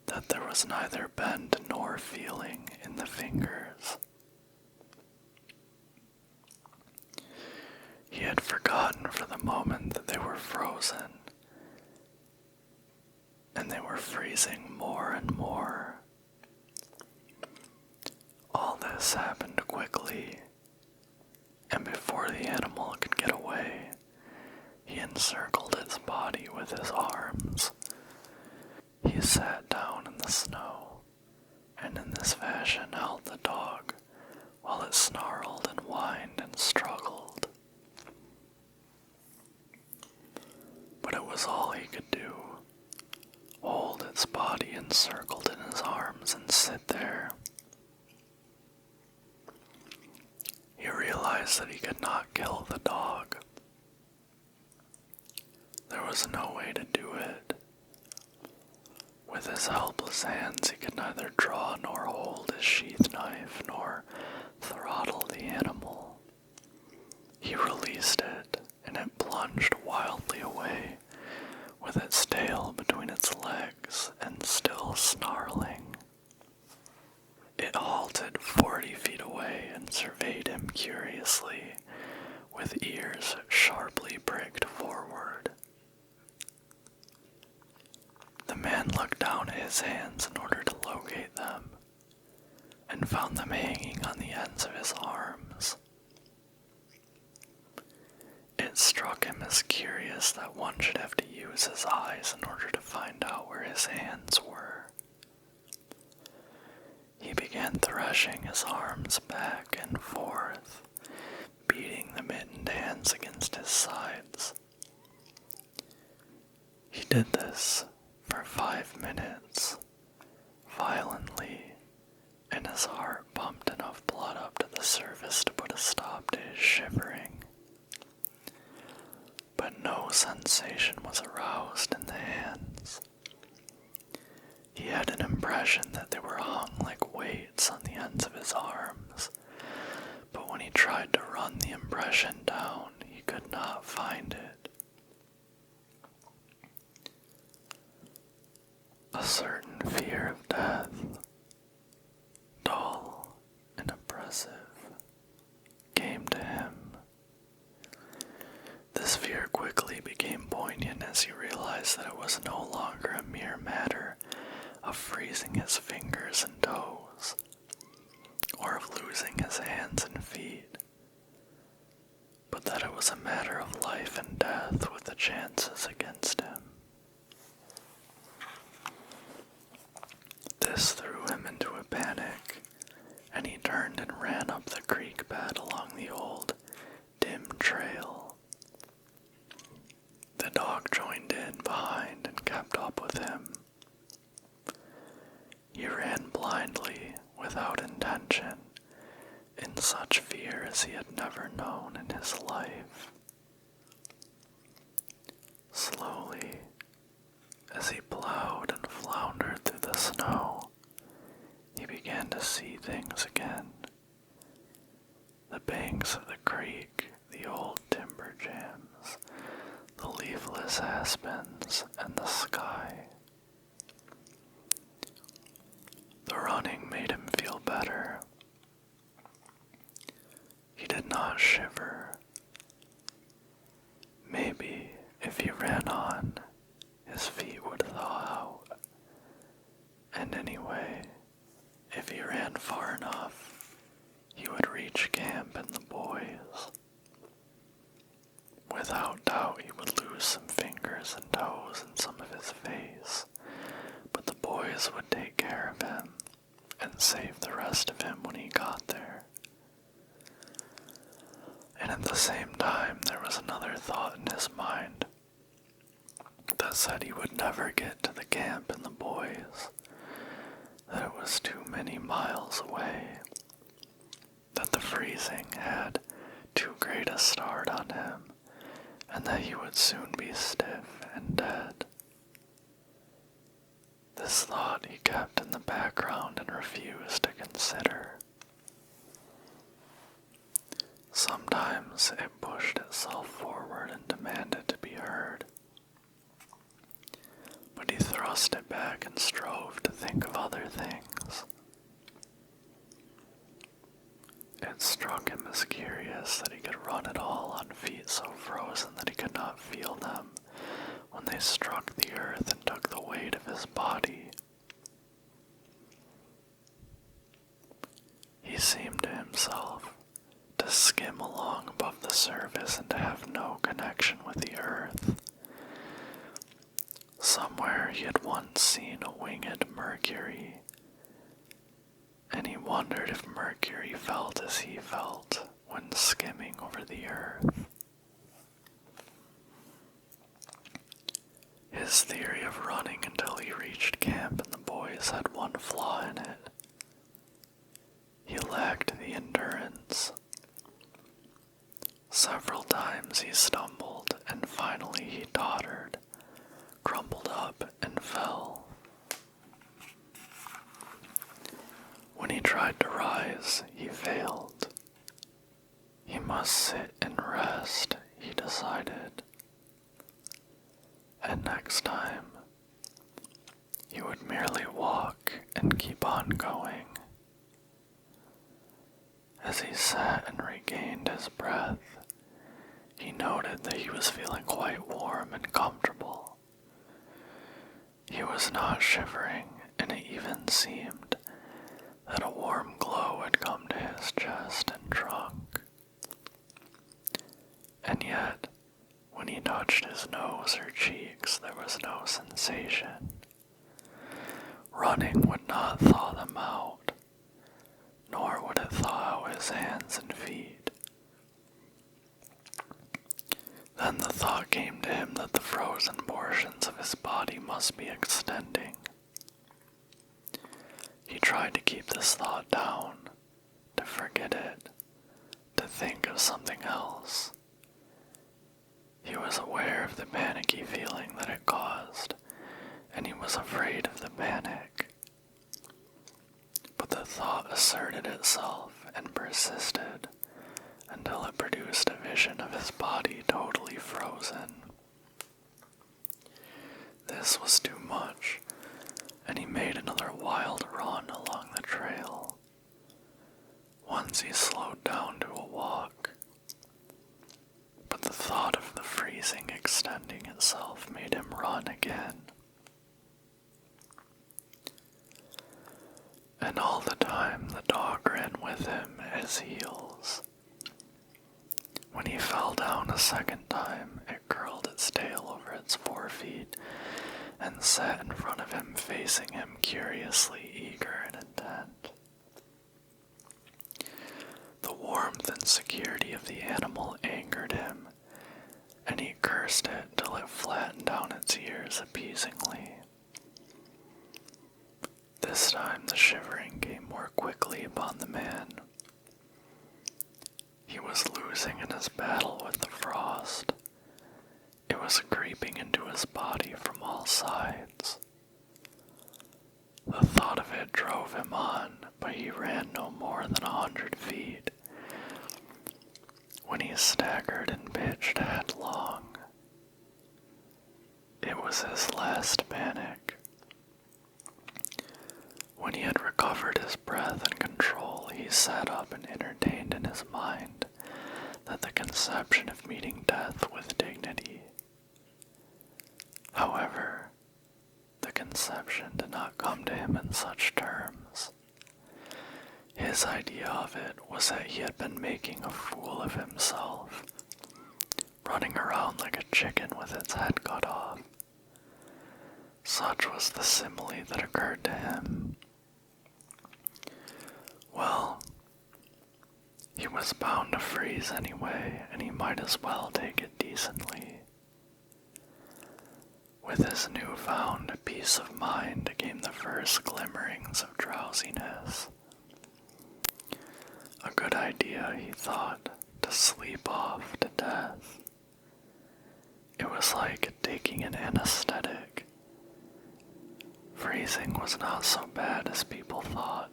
that there was neither bend nor feeling in the fingers. He had forgotten for the moment that they were frozen, and they were freezing more and more. All this happened quickly, and before the animal could get away, he encircled its body with his arms. He sat down in the snow, and in this fashion held the dog, while it snarled and whined and struggled. But it was all he could do, hold its body encircled in his arms and sit there. He realized that he could not kill the dog. There was no way to do it. With his helpless hands, he could neither draw nor hold his sheath knife nor throttle the animal. He released it, and it plunged wildly away, with its tail between its legs and still snarling. It halted 40 feet away and surveyed him curiously, with ears sharply pricked forward. The man looked down at his hands in order to locate them, and found them hanging on the ends of his arms. It struck him as curious that one should have to use his eyes in order to find out where his hands were. He began threshing his arms back and forth, beating the mittened hands against his sides. He did this for 5 minutes, violently, and his heart pumped enough blood up to the surface to put a stop to his shivering. But no sensation was aroused in the hands. He had an impression that they were hung like weights on the ends of his arms, but when he tried to run the impression down, he could not find it. A certain fear of death, dull and oppressive, came to him. This fear quickly became poignant as he realized that it was no longer a mere matter of freezing his fingers and toes, or of losing his hands and feet, but that it was a matter of life and death with the chances against him. This threw him into a panic, and he turned and ran up the creek bed along the old, dim trail. The dog joined in behind and kept up with him. He ran blindly, without intention, in such fear as he had never known in his life. Slowly, as he plowed and floundered through the snow, he began to see things again. The banks of the creek, the old timber jams, the leafless aspens, and the sky. The running made him feel better. He did not shiver. Maybe if he ran on, his feet would thaw out. And anyway, if he ran far enough, he would reach camp and the boys. fingers and toes and some of his face, but the boys would take care of him and save the rest of him when he got there. And at the same time, there was another thought in his mind that said he would never get to the camp and the boys, that it was too many miles away, that the freezing had too great a start on him, and that he would soon be stiff and dead. This thought he kept in the background and refused to consider. Sometimes it pushed itself forward and demanded to be heard, but he thrust it back and strove to think of other things. It struck him as curious that he could run at all on feet so frozen that he could not feel them when they struck the earth and took the weight of his body. He seemed to himself to skim along above the surface and to have no connection with the earth. Somewhere he had once seen a winged Mercury, and he wondered if Mercury felt as he felt when skimming over the earth. His theory of running until he reached camp and the boys had one flaw in it. He lacked the endurance. Several times he stumbled, and finally he tottered, crumpled up, and fell. When he tried to rise, he failed. He must sit and rest, he decided. And next time, he would merely walk and keep on going. As he sat and regained his breath, he noted that he was feeling quite warm and comfortable. He was not shivering, and it even seemed that a warm glow had come to his chest and trunk. And yet, when he touched his nose or cheeks, there was no sensation. Running would not thaw them out, nor would it thaw out his hands and feet. Then the thought came to him that the frozen portions of his body must be extending. He tried to keep this thought down, to forget it, to think of something else. He was aware of the panicky feeling that it caused, and he was afraid of the panic. But the thought asserted itself and persisted until it produced a vision of his body totally frozen. This was too much, and he made another wild run along the trail. Once he slowed down to a walk, but the thought of the freezing extending itself made him run again. And all the time the dog ran with him at his heels. When he fell down a second time, it curled its tail over its forefeet and sat in front of him, facing him curiously eager and intent. The warmth and security of the animal angered him, and he cursed it till it flattened down its ears appeasingly. This time the shivering came more quickly upon the man. He was losing in his battle with the frost. It was creeping into his body from all sides. The thought of it drove him on, but he ran no more than 100 feet, when he staggered and pitched headlong. It was his last panic. When he had recovered his breath and control, he sat up and entertained in his mind that the conception of meeting death with dignity. However, the conception did not come to him in such terms. His idea of it was that he had been making a fool of himself, running around like a chicken with its head cut off, which was the simile that occurred to him. Well, he was bound to freeze anyway, and he might as well take it decently. With his newfound peace of mind came the first glimmerings of drowsiness. A good idea, he thought, to sleep off to death. It was like taking an anesthetic. Freezing was not so bad as people thought.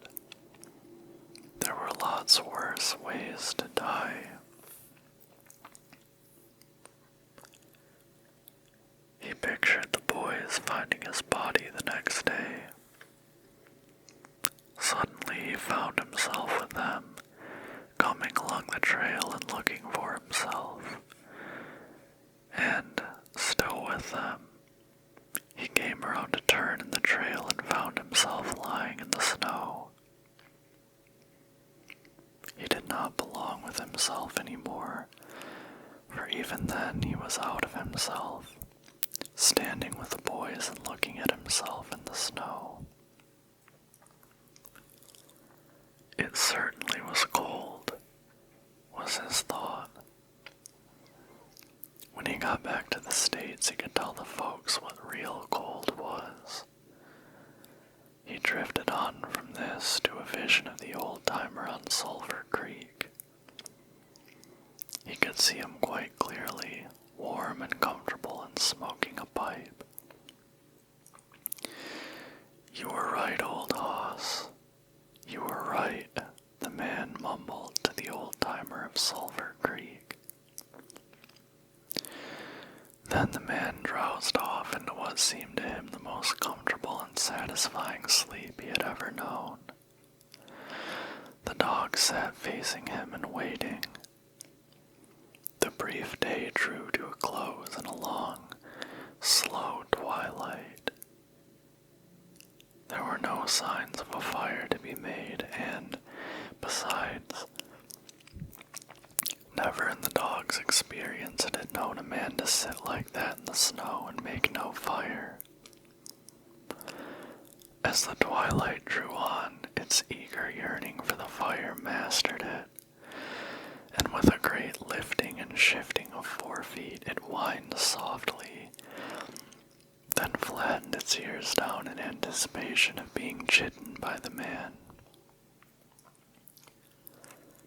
There were lots worse ways to die. He pictured the boys finding his body the next day. Suddenly he found himself with them, coming along the trail and looking for himself. And, still with them, he came around a turn in the trail and found himself lying in the snow. He did not belong with himself anymore, for even then he was out of himself, standing with the boys and looking at himself in the snow. It certainly was cold, was his thought. When he got back to the States, he could tell the folks what real cold was. He drifted on from this to a vision of the old-timer on Sulphur Creek. He could see him quite clearly, warm and comfortable and smoking a pipe. "You were right, old hoss. You were right," the man mumbled to the old-timer of Sulphur Creek. Then the man drowsed off into what seemed to him the most comfortable and satisfying sleep he had ever known. The dog sat facing him and waiting. The brief day drew to a close in a long, slow twilight. There were no signs of a fire to be made, and, besides, never in the dog's experience had it known a man to sit like that in the snow and make no fire. As the twilight drew on, its eager yearning for the fire mastered it, and with a great lifting and shifting of 4 feet, it whined softly, then flattened its ears down in anticipation of being chidden by the man.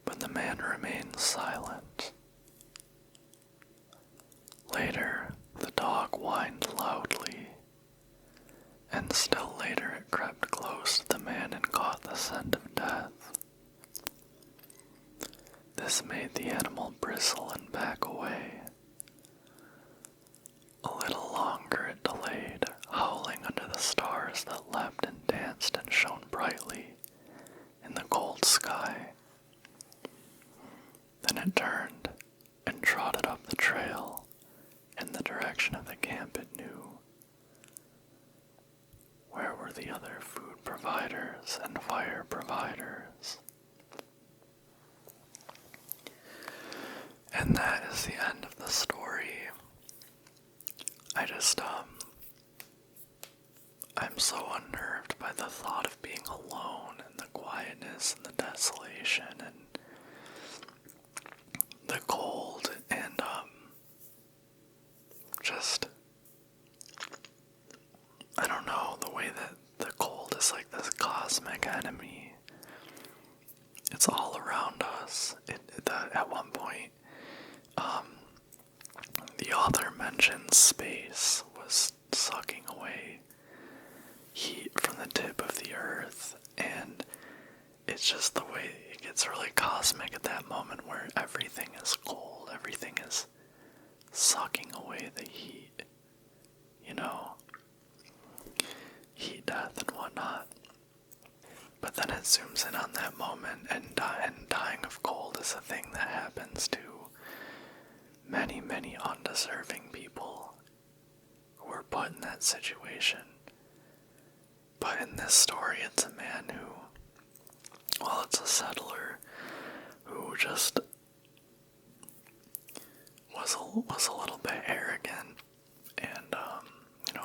But the man remained silent. Later, the dog whined loudly, and still later it crept close to the man and caught the scent of death. This made the animal bristle and back away. A little longer it delayed, howling under the stars that leapt and danced and shone brightly in the cold sky. Then it turned and trotted up the trail in the direction of the camp it knew. Where were the other food providers and fire providers? And that is the end of the story. I'm so unnerved by the thought of being alone and the quietness and the desolation and the cold and, just, I don't know, the way that the cold is like this cosmic enemy. It's all around us. At one point, the author mentions space was sucking away heat from the tip of the earth, and it's just the way it gets really cosmic at that moment where everything is cold, everything is sucking away the heat, heat death and whatnot. But then it zooms in on that moment, and dying of cold is a thing that happens to many, many undeserving people who are put in that situation. But in this story, it's a man it's a settler who just was a little bit arrogant, and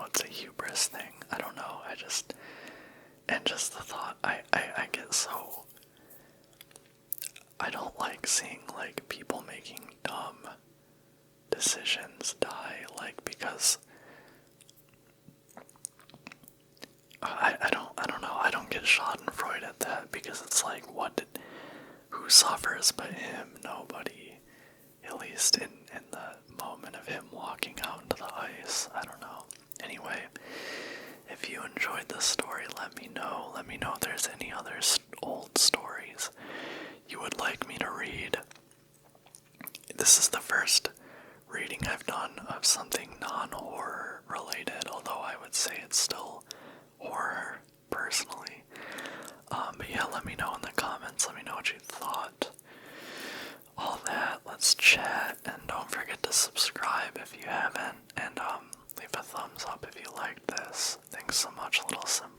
it's a hubris thing. I don't know. And just the thought, I get so, I don't like seeing, like, people making dumb decisions die, like, because I don't know, I don't get schadenfreude at that, because it's like, who suffers but him? Nobody. At least in the moment of him walking out into the ice. I don't know. Anyway, if you enjoyed this story, let me know. Let me know if there's any other old stories you would like me to read. This is the first reading I've done of something non-horror related, although I would say it's still horror, personally. But yeah, let me know in the comments. Let me know what you thought. All that, let's chat, and don't forget to subscribe if you haven't, and leave a thumbs up if you liked this. Thanks so much, little symbol.